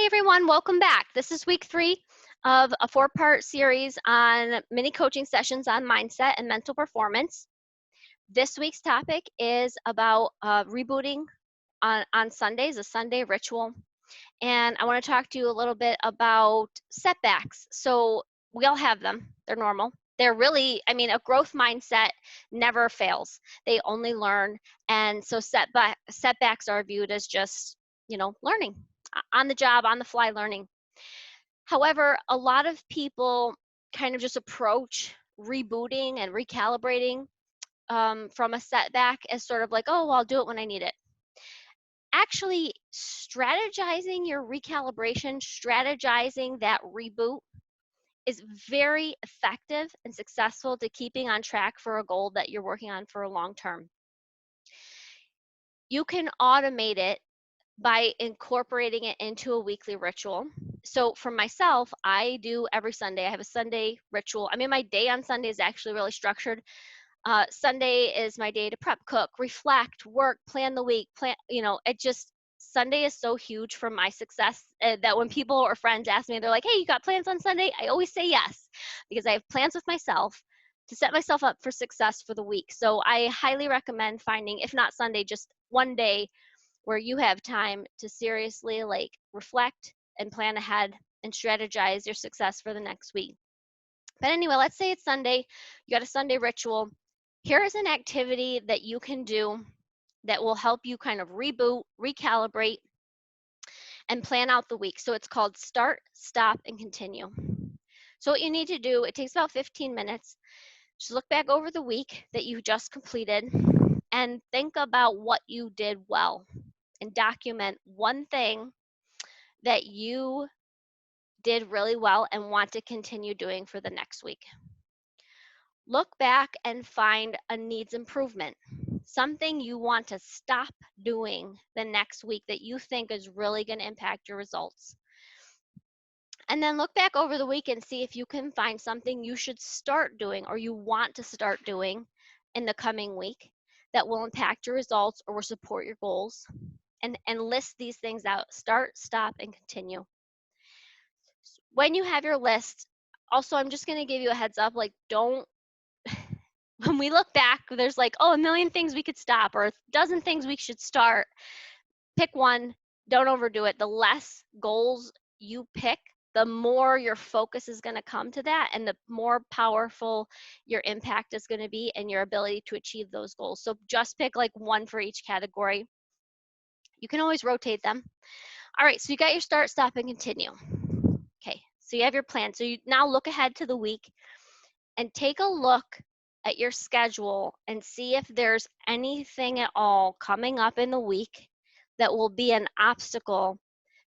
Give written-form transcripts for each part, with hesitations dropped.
everyone, welcome back. This is week 3 of a 4-part series on mini coaching sessions on mindset and mental performance. This week's topic is about rebooting on Sundays, a Sunday ritual. And I want to talk to you a little bit about setbacks. So we all have them. They're normal. They're really, a growth mindset never fails. They only learn. And so setbacks are viewed as just, learning, on the job, on the fly learning. However, a lot of people kind of just approach rebooting and recalibrating from a setback as sort of like, oh, well, I'll do it when I need it. Actually, strategizing your recalibration, strategizing that reboot is very effective and successful to keeping on track for a goal that you're working on for a long term. You can automate it by incorporating it into a weekly ritual. So for myself, I do every Sunday. I have a Sunday ritual. My day on Sunday is actually really structured. Sunday is my day to prep, cook, reflect, work, plan the week, Sunday is so huge for my success that when people or friends ask me, they're like, hey, you got plans on Sunday? I always say yes, because I have plans with myself to set myself up for success for the week. So I highly recommend finding, if not Sunday, just one day where you have time to seriously reflect and plan ahead and strategize your success for the next week. But anyway, let's say it's Sunday, you got a Sunday ritual. Here is an activity that you can do that will help you kind of reboot, recalibrate, and plan out the week. So it's called Start, Stop, and Continue. So what you need to do, it takes about 15 minutes. Just look back over the week that you just completed and think about what you did well and document one thing that you did really well and want to continue doing for the next week. Look back and find a needs improvement, something you want to stop doing the next week that you think is really going to impact your results. And then look back over the week and see if you can find something you should start doing or you want to start doing in the coming week that will impact your results or will support your goals. And list these things out. Start, stop, and continue. When you have your list, also, I'm just going to give you a heads up, when we look back, there's a million things we could stop or a dozen things we should start. Pick one, don't overdo it. The less goals you pick, the more your focus is going to come to that and the more powerful your impact is going to be and your ability to achieve those goals. So just pick one for each category. You can always rotate them. All right, so you got your start, stop, and continue. Okay, so you have your plan. So you now look ahead to the week and take a look at your schedule and see if there's anything at all coming up in the week that will be an obstacle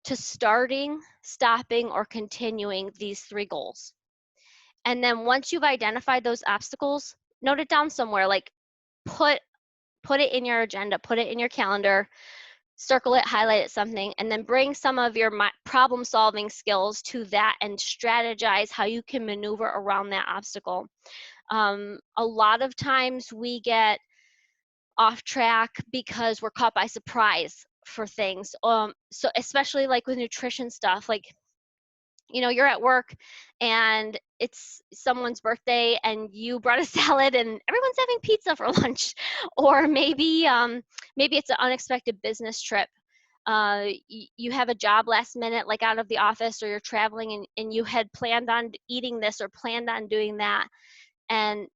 to starting, stopping, or continuing these 3 goals. And then once you've identified those obstacles, note it down somewhere, put it in your agenda, put it in your calendar, circle it, highlight it, something, and then bring some of your problem solving skills to that and strategize how you can maneuver around that obstacle. A lot of times we get off track because we're caught by surprise for things. So especially with nutrition stuff, you're at work and it's someone's birthday and you brought a salad and everyone's having pizza for lunch. Or maybe it's an unexpected business trip. You have a job last minute, out of the office, or you're traveling and you had planned on eating this or planned on doing that. And,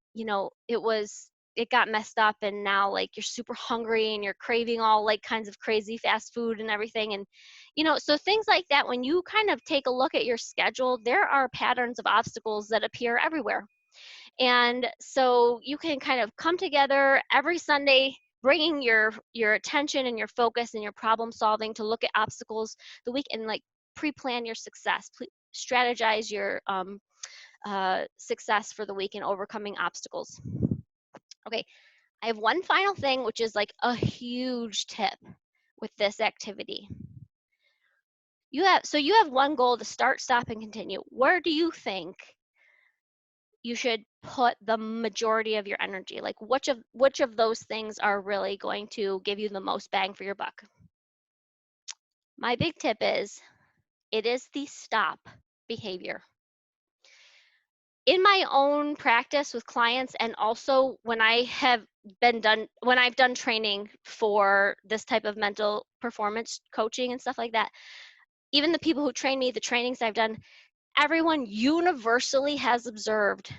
it got messed up and now you're super hungry and you're craving all kinds of crazy fast food and everything. And, so things like that, when you kind of take a look at your schedule, there are patterns of obstacles that appear everywhere. And so you can kind of come together every Sunday, bringing your attention and your focus and your problem solving to look at obstacles the week and pre-plan your success, strategize your success for the week and overcoming obstacles. Okay, I have one final thing, which is a huge tip with this activity. You have one goal to start, stop, and continue. Where do you think you should put the majority of your energy? Which of those things are really going to give you the most bang for your buck? My big tip is It is the stop behavior. In my own practice with clients, and also when I've done training for this type of mental performance coaching and stuff like that, even the people who train me, the trainings I've done, everyone universally has observed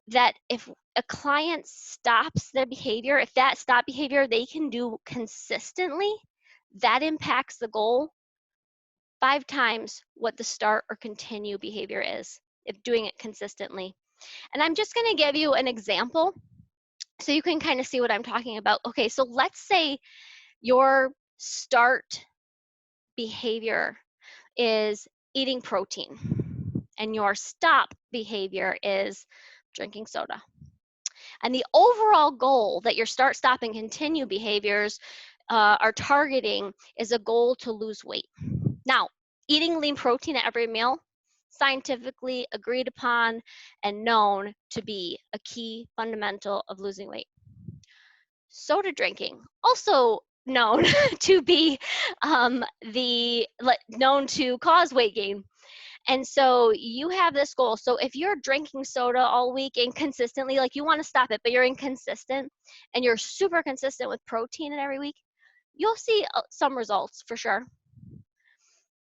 that if a client stops their behavior, if that stop behavior they can do consistently, that impacts the goal 5 times what the start or continue behavior is, if doing it consistently. And I'm just going to give you an example so you can kind of see what I'm talking about. Okay, so let's say your start behavior is eating protein and your stop behavior is drinking soda. And the overall goal that your start, stop, and continue behaviors are targeting is a goal to lose weight. Now, eating lean protein at every meal, scientifically agreed upon and known to be a key fundamental of losing weight. Soda drinking, also known to be known to cause weight gain. And so you have this goal. So if you're drinking soda all week and consistently, like you want to stop it, but you're inconsistent and you're super consistent with protein every week, you'll see some results for sure.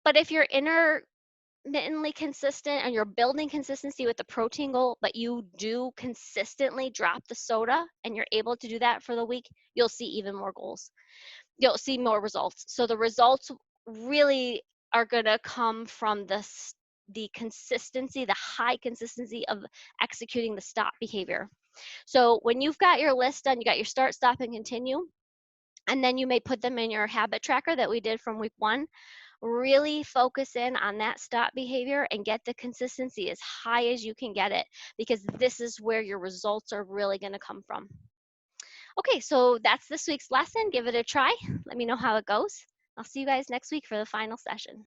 But if you're intermittently consistent and you're building consistency with the protein goal, but you do consistently drop the soda and you're able to do that for the week, you'll see even more goals. You'll see more results. So the results really are going to come from the consistency, the high consistency of executing the stop behavior. So when you've got your list done, you got your start, stop, and continue, and then you may put them in your habit tracker that we did from week 1. Really focus in on that stop behavior and get the consistency as high as you can get it, because this is where your results are really going to come from. Okay, so that's this week's lesson. Give it a try. Let me know how it goes. I'll see you guys next week for the final session.